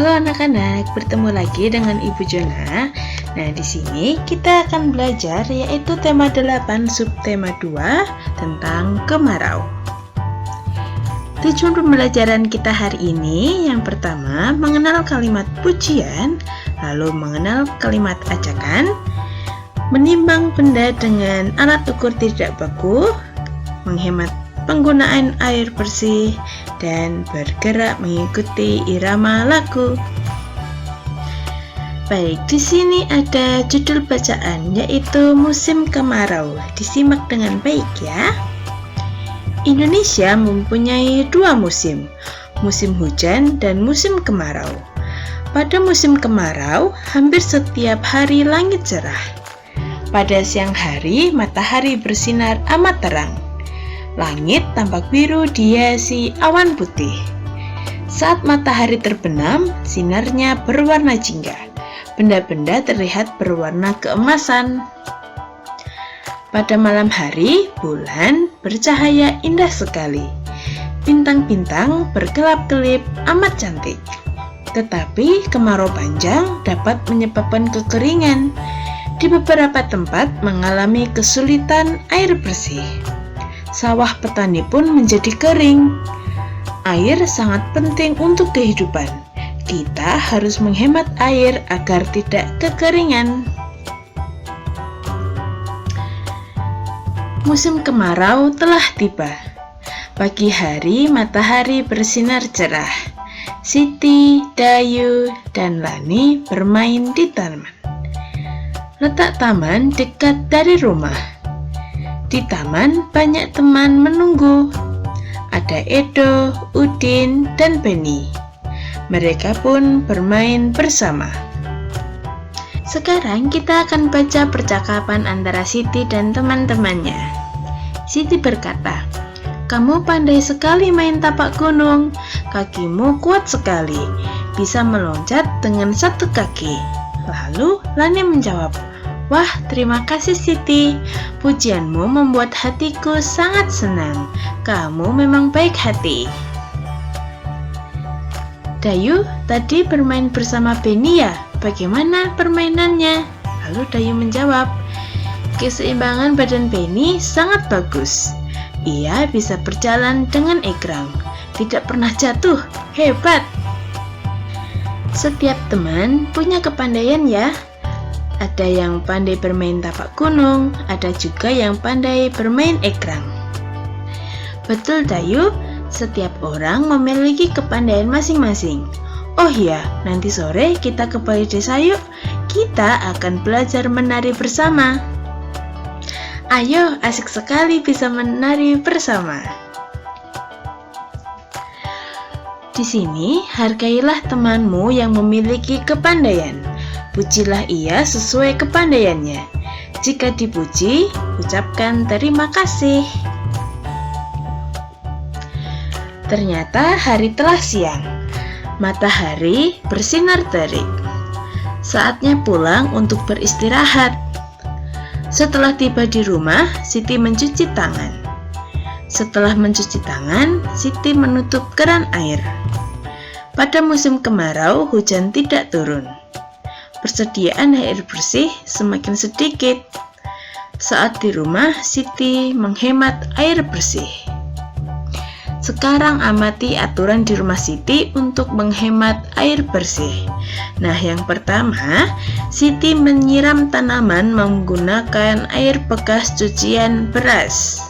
Halo anak-anak, bertemu lagi dengan Ibu Jona. Nah, di sini kita akan belajar yaitu tema 8 subtema 2 tentang kemarau. Tujuan pembelajaran kita hari ini yang pertama mengenal kalimat pujian, lalu mengenal kalimat ajakan, menimbang benda dengan alat ukur tidak baku, menghemat penggunaan air bersih, dan bergerak mengikuti irama lagu. Baik, di sini ada judul bacaan yaitu musim kemarau. Disimak dengan baik ya. Indonesia mempunyai dua musim, musim hujan dan musim kemarau. Pada musim kemarau, hampir setiap hari langit cerah. Pada siang hari, matahari bersinar amat terang. Langit tampak biru dihiasi awan putih. Saat matahari terbenam, sinarnya berwarna jingga. Benda-benda terlihat berwarna keemasan. Pada malam hari, bulan bercahaya indah sekali. Bintang-bintang berkelap-kelip amat cantik. Tetapi kemarau panjang dapat menyebabkan kekeringan. Di beberapa tempat mengalami kesulitan air bersih. Sawah petani pun menjadi kering. Air sangat penting untuk kehidupan. Kita harus menghemat air agar tidak kekeringan. Musim kemarau telah tiba. Pagi hari matahari bersinar cerah. Siti, Dayu, dan Lani bermain di taman. Letak taman dekat dari rumah. Di taman banyak teman menunggu. Ada Edo, Udin, dan Beni. Mereka pun bermain bersama. Sekarang kita akan baca percakapan antara Siti dan teman-temannya. Siti berkata, "Kamu pandai sekali main tapak gunung. Kakimu kuat sekali, bisa meloncat dengan satu kaki." Lalu Lani menjawab, "Wah, terima kasih Siti. Pujianmu membuat hatiku sangat senang. Kamu memang baik hati." "Dayu, tadi bermain bersama Beni ya? Bagaimana permainannya?" Lalu Dayu menjawab, "Keseimbangan badan Beni sangat bagus. Ia bisa berjalan dengan egrang, tidak pernah jatuh. Hebat!" Setiap teman punya kepandaian ya. Ada yang pandai bermain tapak gunung, ada juga yang pandai bermain egrang. Betul Dayu, setiap orang memiliki kepandaian masing-masing. Oh iya, nanti sore kita ke balai desa yuk. Kita akan belajar menari bersama. Ayo, asik sekali bisa menari bersama. Di sini, hargailah temanmu yang memiliki kepandaian. Pujilah ia sesuai kepandaiannya. Jika dipuji, ucapkan terima kasih. Ternyata hari telah siang. Matahari bersinar terik. Saatnya pulang untuk beristirahat. Setelah tiba di rumah, Siti mencuci tangan. Setelah mencuci tangan, Siti menutup keran air. Pada musim kemarau, hujan tidak turun. Persediaan air bersih semakin sedikit. Saat di rumah, Siti menghemat air bersih. Sekarang amati aturan di rumah Siti untuk menghemat air bersih. Nah, yang pertama, Siti menyiram tanaman menggunakan air bekas cucian beras.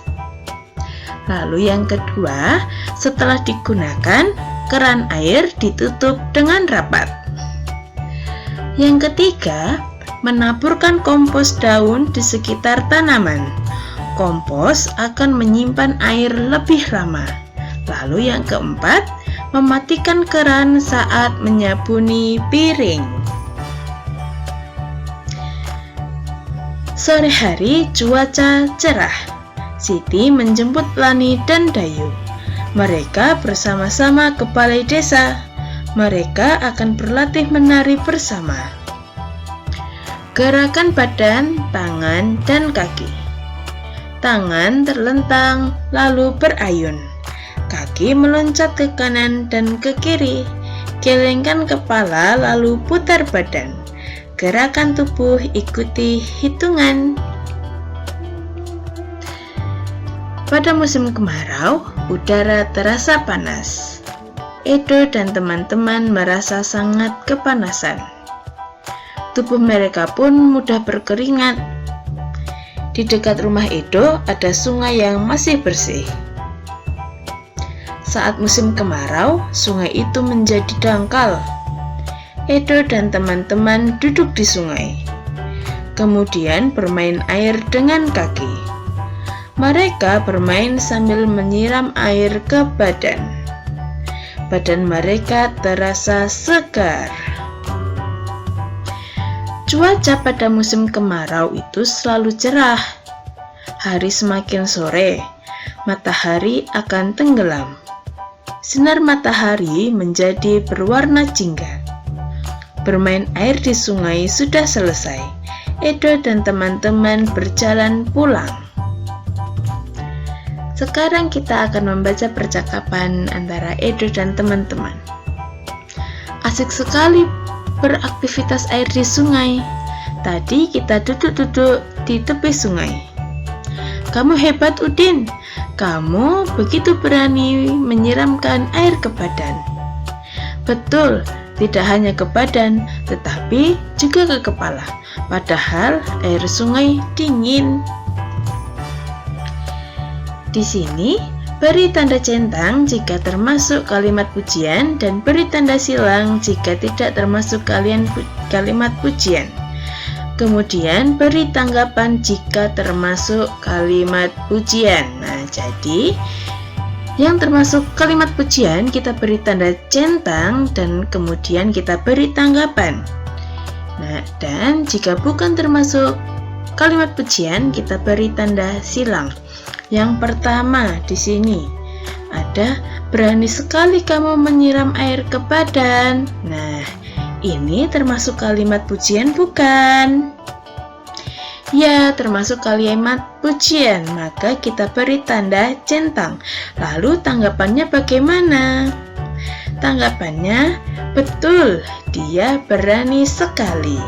Lalu yang kedua, setelah digunakan, keran air ditutup dengan rapat. Yang ketiga, menaburkan kompos daun di sekitar tanaman. Kompos akan menyimpan air lebih lama. Lalu yang keempat, mematikan keran saat menyabuni piring. Sore hari cuaca cerah. Siti menjemput Lani dan Dayu. Mereka bersama-sama ke balai desa. Mereka akan berlatih menari bersama. Gerakan badan, tangan, dan kaki. Tangan terlentang lalu berayun. Kaki meloncat ke kanan dan ke kiri. Gelengkan kepala lalu putar badan. Gerakan tubuh ikuti hitungan. Pada musim kemarau, udara terasa panas. Edo dan teman-teman merasa sangat kepanasan. Tubuh mereka pun mudah berkeringat. Di dekat rumah Edo ada sungai yang masih bersih. Saat musim kemarau, sungai itu menjadi dangkal. Edo dan teman-teman duduk di sungai, kemudian bermain air dengan kaki. Mereka bermain sambil menyiram air ke badan. Badan mereka terasa segar. Cuaca pada musim kemarau itu selalu cerah. Hari semakin sore, matahari akan tenggelam. Sinar matahari menjadi berwarna jingga. Bermain air di sungai sudah selesai. Edo dan teman-teman berjalan pulang. Sekarang kita akan membaca percakapan antara Edo dan teman-teman. Asik sekali beraktivitas air di sungai. Tadi kita duduk-duduk di tepi sungai. Kamu hebat, Udin. Kamu begitu berani menyiramkan air ke badan. Betul, tidak hanya ke badan, tetapi juga ke kepala. Padahal air sungai dingin. Di sini, beri tanda centang jika termasuk kalimat pujian dan beri tanda silang jika tidak termasuk kalimat pujian. Kemudian beri tanggapan jika termasuk kalimat pujian. Nah, jadi yang termasuk kalimat pujian kita beri tanda centang dan kemudian kita beri tanggapan. Nah, dan jika bukan termasuk kalimat pujian kita beri tanda silang. Yang pertama di sini ada berani sekali kamu menyiram air ke badan. Nah, ini termasuk kalimat pujian bukan? Ya, termasuk kalimat pujian, maka kita beri tanda centang. Lalu tanggapannya bagaimana? Tanggapannya, betul, dia berani sekali.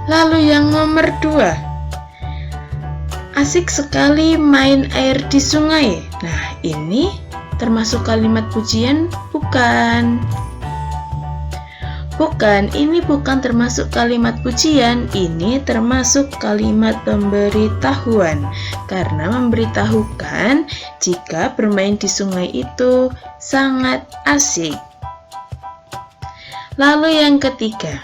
Lalu yang nomor 2, asik sekali main air di sungai. Nah, ini termasuk kalimat pujian bukan? Bukan, ini bukan termasuk kalimat pujian, ini termasuk kalimat pemberitahuan. Karena memberitahukan jika bermain di sungai itu sangat asik. Lalu yang ketiga,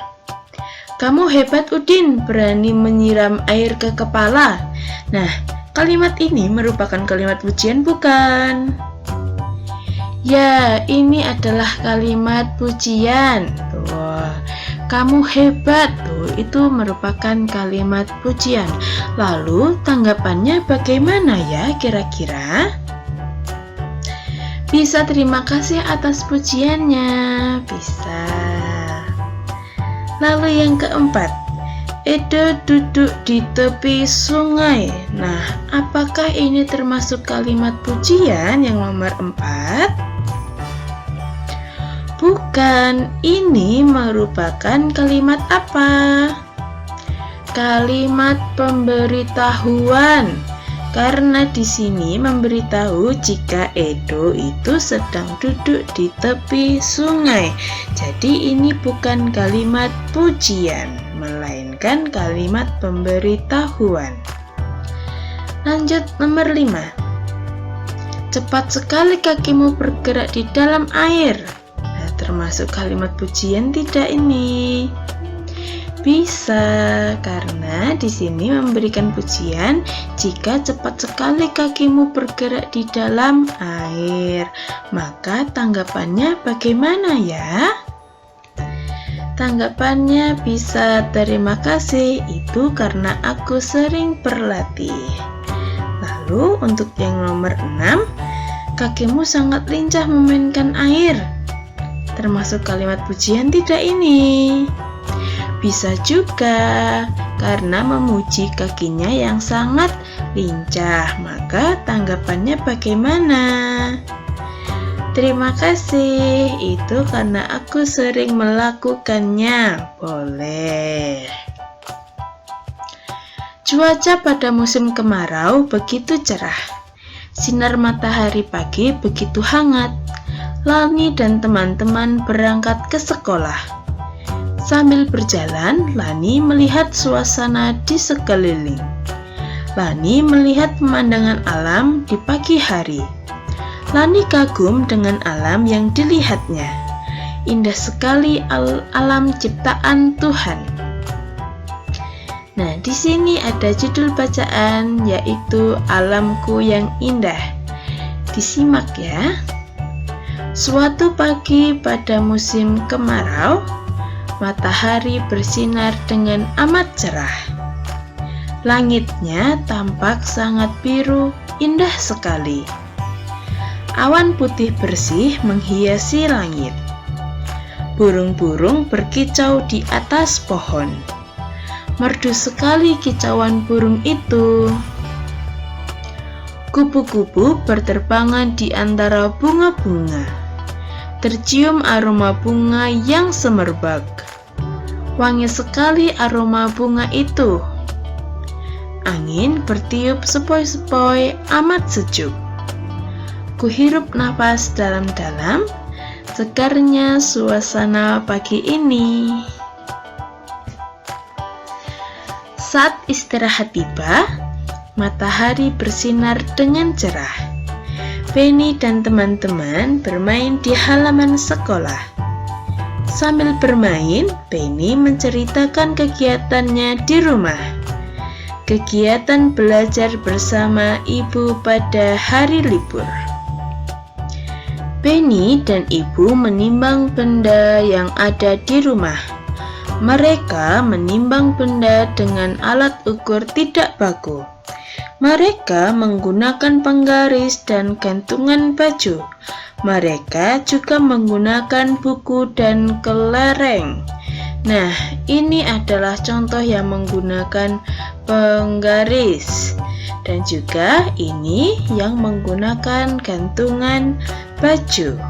kamu hebat, Udin, berani menyiram air ke kepala. Nah, kalimat ini merupakan kalimat pujian bukan? Ya, ini adalah kalimat pujian. Tuh, kamu hebat. Tuh, itu merupakan kalimat pujian. Lalu tanggapannya bagaimana ya kira-kira? Bisa terima kasih atas pujiannya. Bisa. Lalu yang keempat, Edo duduk di tepi sungai. Nah, apakah ini termasuk kalimat pujian yang nomor 4? Bukan, ini merupakan kalimat apa? Kalimat pemberitahuan. Karena di sini memberitahu jika Edo itu sedang duduk di tepi sungai. Jadi ini bukan kalimat pujian, melainkan kalimat pemberitahuan. Lanjut nomor 5. Cepat sekali kakimu bergerak di dalam air. Nah, termasuk kalimat pujian tidak ini? Bisa, karena di sini memberikan pujian jika cepat sekali kakimu bergerak di dalam air. Maka tanggapannya bagaimana ya? Tanggapannya bisa terima kasih, itu karena aku sering berlatih. Lalu untuk yang nomor 6, kakimu sangat lincah memainkan air. Termasuk kalimat pujian tidak ini? Bisa juga, karena memuji kakinya yang sangat lincah. Maka tanggapannya bagaimana? Terima kasih, itu karena aku sering melakukannya. Boleh. Cuaca pada musim kemarau begitu cerah. Sinar matahari pagi begitu hangat. Lani dan teman-teman berangkat ke sekolah. Sambil berjalan, Lani melihat suasana di sekeliling. Lani melihat pemandangan alam di pagi hari. Lani kagum dengan alam yang dilihatnya. Indah sekali alam ciptaan Tuhan. Nah, di sini ada judul bacaan yaitu Alamku yang Indah. Disimak ya. Suatu pagi pada musim kemarau, matahari bersinar dengan amat cerah. Langitnya tampak sangat biru, indah sekali. Awan putih bersih menghiasi langit. Burung-burung berkicau di atas pohon. Merdu sekali kicauan burung itu. Kupu-kupu berterbangan di antara bunga-bunga. Tercium aroma bunga yang semerbak. Wangi sekali aroma bunga itu. Angin bertiup sepoi-sepoi, amat sejuk. Kuhirup nafas dalam-dalam, segarnya suasana pagi ini. Saat istirahat tiba, matahari bersinar dengan cerah. Penny dan teman-teman bermain di halaman sekolah. Sambil bermain, Penny menceritakan kegiatannya di rumah. Kegiatan belajar bersama ibu pada hari libur. Penny dan ibu menimbang benda yang ada di rumah. Mereka menimbang benda dengan alat ukur tidak baku. Mereka menggunakan penggaris dan gantungan baju. Mereka juga menggunakan buku dan kelereng. Nah, ini adalah contoh yang menggunakan penggaris. Dan juga ini yang menggunakan gantungan baju.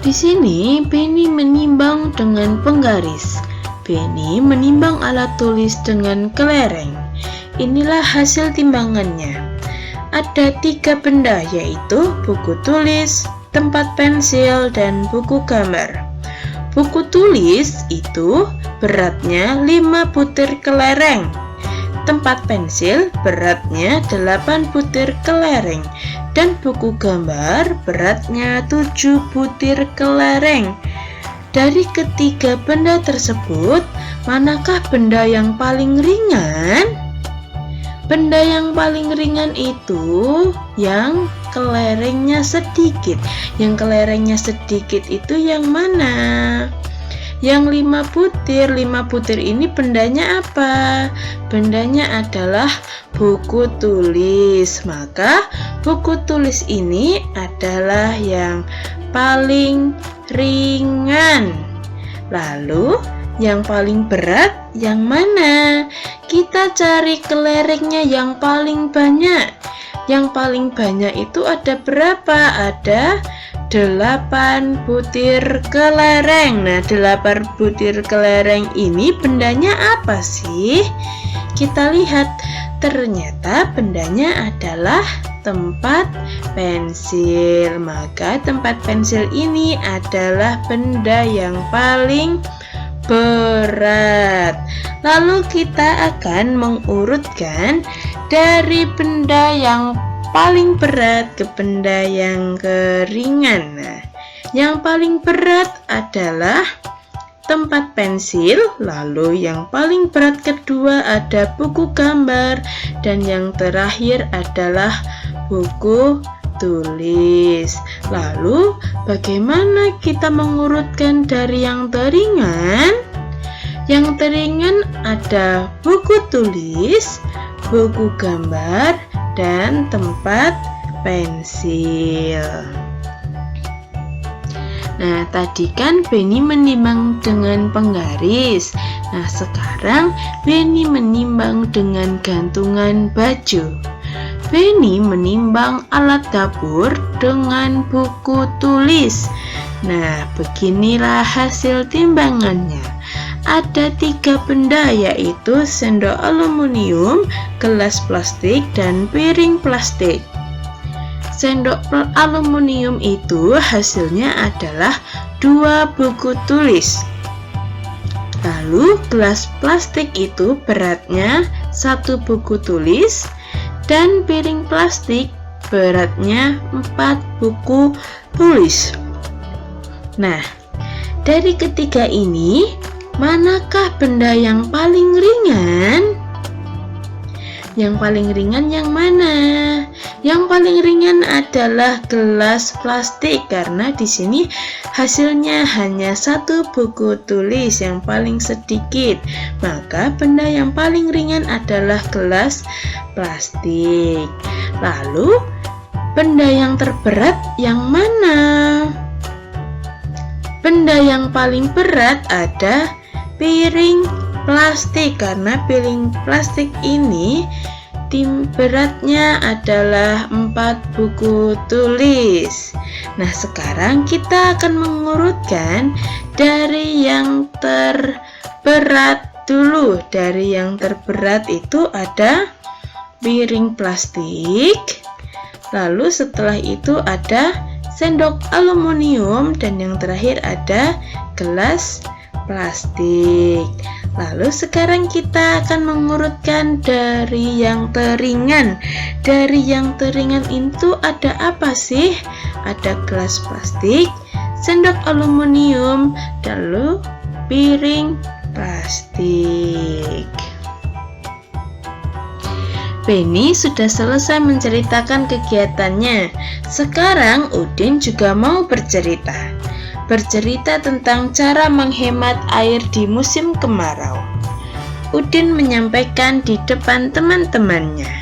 Di sini, Penny menimbang dengan penggaris. Penny menimbang alat tulis dengan kelereng. Inilah hasil timbangannya. Ada 3 benda, yaitu buku tulis, tempat pensil, dan buku gambar. Buku tulis itu beratnya 5 butir kelereng. Tempat pensil beratnya 8 butir kelereng. Dan buku gambar beratnya 7 butir kelereng. Dari ketiga benda tersebut, manakah benda yang paling ringan? Benda yang paling ringan itu yang kelerengnya sedikit. Yang kelerengnya sedikit itu yang mana? Yang 5 butir ini bendanya apa? Bendanya adalah buku tulis. Maka buku tulis ini adalah yang paling ringan. Lalu yang paling berat yang mana? Kita cari kelerengnya yang paling banyak. Yang paling banyak itu ada berapa? Ada 8 butir kelereng. Nah, 8 butir kelereng ini bendanya apa sih? Kita lihat, ternyata bendanya adalah tempat pensil. Maka tempat pensil ini adalah benda yang paling berat. Lalu kita akan mengurutkan dari benda yang paling berat ke benda yang ringan. Nah, yang paling berat adalah tempat pensil, lalu yang paling berat kedua ada buku gambar, dan yang terakhir adalah buku tulis. Lalu bagaimana kita mengurutkan dari yang teringan? Yang teringan ada buku tulis, buku gambar, dan tempat pensil. Nah, tadi kan Penny menimbang dengan penggaris. Nah, sekarang Penny menimbang dengan gantungan baju. Beni menimbang alat dapur dengan buku tulis. Nah, beginilah hasil timbangannya. Ada 3 benda, yaitu sendok aluminium, gelas plastik, dan piring plastik. Sendok aluminium itu hasilnya adalah 2 buku tulis. Lalu gelas plastik itu beratnya 1 buku tulis, dan piring plastik beratnya 4 buku tulis. Nah, dari ketiga ini, manakah benda yang paling ringan? Yang paling ringan yang mana? Yang paling ringan adalah gelas plastik, karena di sini hasilnya hanya 1 buku tulis yang paling sedikit. Maka benda yang paling ringan adalah gelas plastik. Lalu benda yang terberat yang mana? Benda yang paling berat ada piring plastik, karena piring plastik ini beratnya adalah 4 buku tulis. Nah, sekarang kita akan mengurutkan dari yang terberat dulu. Dari yang terberat itu ada piring plastik, lalu setelah itu ada sendok aluminium, dan yang terakhir ada gelas plastik. Lalu sekarang kita akan mengurutkan dari yang teringan. Dari yang teringan itu ada apa sih? Ada gelas plastik, sendok aluminium, lalu piring plastik. Beni sudah selesai menceritakan kegiatannya. Sekarang Udin juga mau bercerita tentang cara menghemat air di musim kemarau. Udin menyampaikan di depan teman-temannya.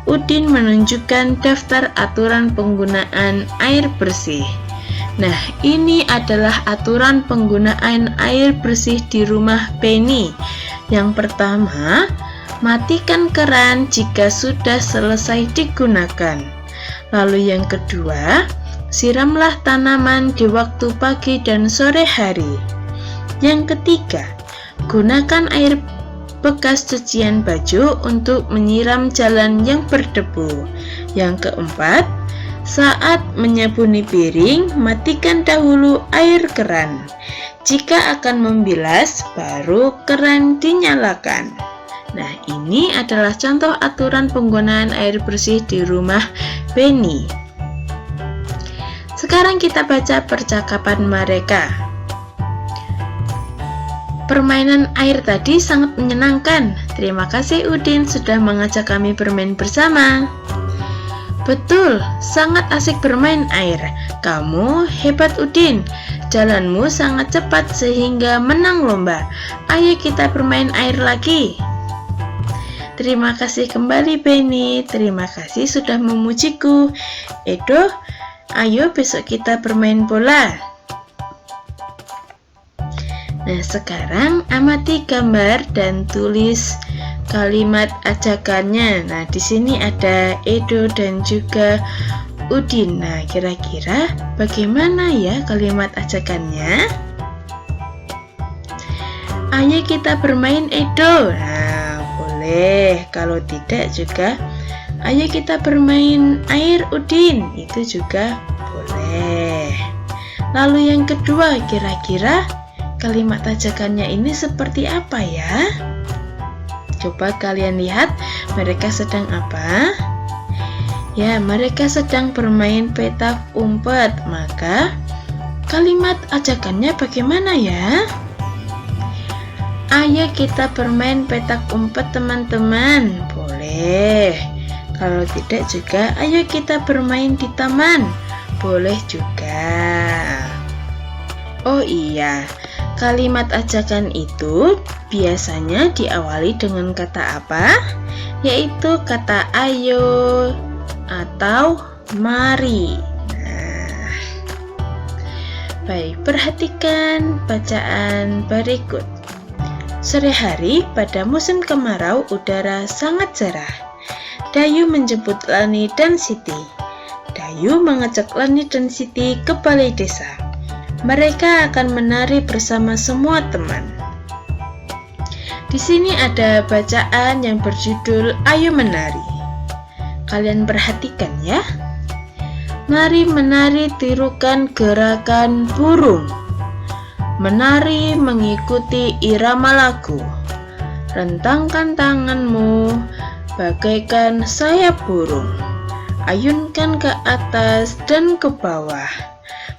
Udin menunjukkan daftar aturan penggunaan air bersih. Nah, ini adalah aturan penggunaan air bersih di rumah Beni. Yang pertama, matikan keran jika sudah selesai digunakan. Lalu yang kedua, siramlah tanaman di waktu pagi dan sore hari. Yang ketiga, gunakan air bekas cucian baju untuk menyiram jalan yang berdebu. Yang keempat, saat menyabuni piring, matikan dahulu air keran. Jika akan membilas, baru keran dinyalakan. Nah, ini adalah contoh aturan penggunaan air bersih di rumah Beni. Sekarang kita baca percakapan mereka. Permainan air tadi sangat menyenangkan. Terima kasih Udin sudah mengajak kami bermain bersama. Betul, sangat asik bermain air. Kamu hebat Udin. Jalanmu sangat cepat sehingga menang lomba. Ayo kita bermain air lagi. Terima kasih kembali Beni. Terima kasih sudah memujiku. Edo, ayo besok kita bermain bola. Nah, sekarang amati gambar dan tulis kalimat ajakannya. Nah, di sini ada Edo dan juga Udin. Nah, kira-kira bagaimana ya kalimat ajakannya? Ayo kita bermain Edo. Nah, boleh. Kalau tidak juga ayo kita bermain air Udin. Itu juga boleh. Lalu yang kedua, kira-kira kalimat ajakannya ini seperti apa ya? Coba kalian lihat mereka sedang apa? Ya, mereka sedang bermain petak umpet. Maka kalimat ajakannya bagaimana ya? Ayo kita bermain petak umpet teman-teman. Boleh. Kalau tidak juga ayo kita bermain di taman. Boleh juga. Oh iya, kalimat ajakan itu biasanya diawali dengan kata apa? Yaitu kata ayo atau mari. Nah, baik, perhatikan bacaan berikut. Sore hari pada musim kemarau udara sangat cerah Dayu menjemput Lani dan Siti. Dayu mengajak Lani dan Siti ke balai desa. Mereka akan menari bersama semua teman. Di sini ada bacaan yang berjudul Ayo Menari. Kalian perhatikan ya. Mari menari tirukan gerakan burung. Menari mengikuti irama lagu. Rentangkan tanganmu bagaikan sayap burung. Ayunkan ke atas dan ke bawah.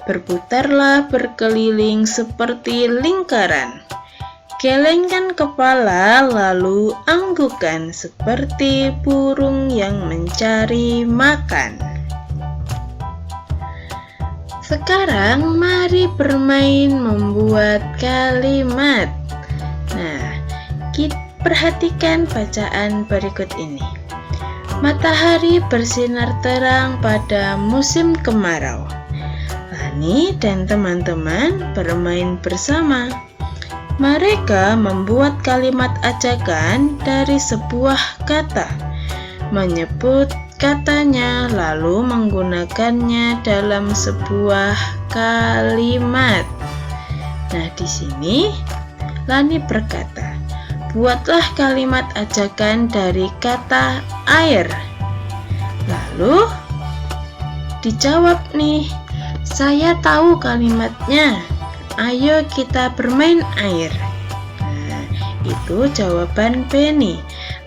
Berputarlah berkeliling seperti lingkaran. Gelengkan kepala lalu anggukan seperti burung yang mencari makan. Sekarang mari bermain membuat kalimat. Nah, kita perhatikan bacaan berikut ini. Matahari bersinar terang pada musim kemarau. Lani dan teman-teman bermain bersama. Mereka membuat kalimat ajakan dari sebuah kata, menyebut katanya lalu menggunakannya dalam sebuah kalimat. Nah, di sini Lani berkata, buatlah kalimat ajakan dari kata air. Lalu dijawab nih, saya tahu kalimatnya. Ayo kita bermain air. Nah, itu jawaban Benny.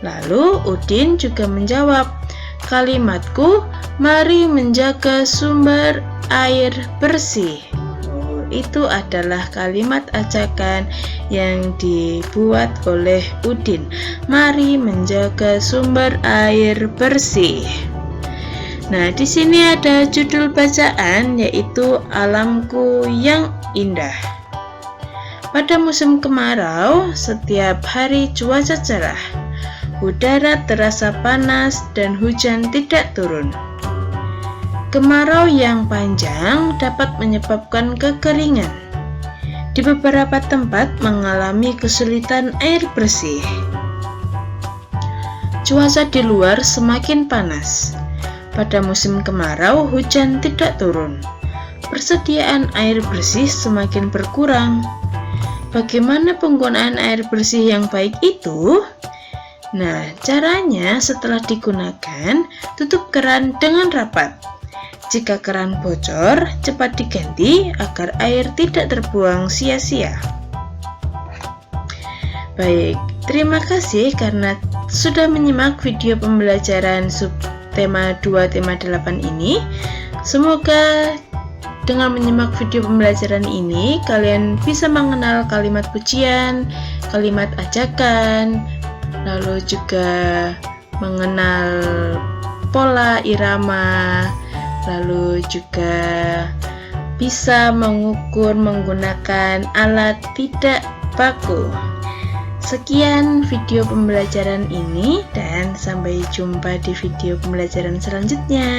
Lalu Udin juga menjawab, kalimatku, mari menjaga sumber air bersih. Itu adalah kalimat ajakan yang dibuat oleh Udin. Mari menjaga sumber air bersih. Nah, di sini ada judul bacaan yaitu Alamku yang Indah. Pada musim kemarau, setiap hari cuaca cerah. Udara terasa panas dan hujan tidak turun. Kemarau yang panjang dapat menyebabkan kekeringan. Di beberapa tempat mengalami kesulitan air bersih. Cuaca di luar semakin panas. Pada musim kemarau, hujan tidak turun. Persediaan air bersih semakin berkurang. Bagaimana penggunaan air bersih yang baik itu? Nah, caranya setelah digunakan, tutup keran dengan rapat. Jika keran bocor, cepat diganti agar air tidak terbuang sia-sia. Baik, terima kasih karena sudah menyimak video pembelajaran subtema 2 tema 8 ini. Semoga dengan menyimak video pembelajaran ini, kalian bisa mengenal kalimat pujian, kalimat ajakan, lalu juga mengenal pola irama, lalu juga bisa mengukur menggunakan alat tidak baku. Sekian video pembelajaran ini dan sampai jumpa di video pembelajaran selanjutnya.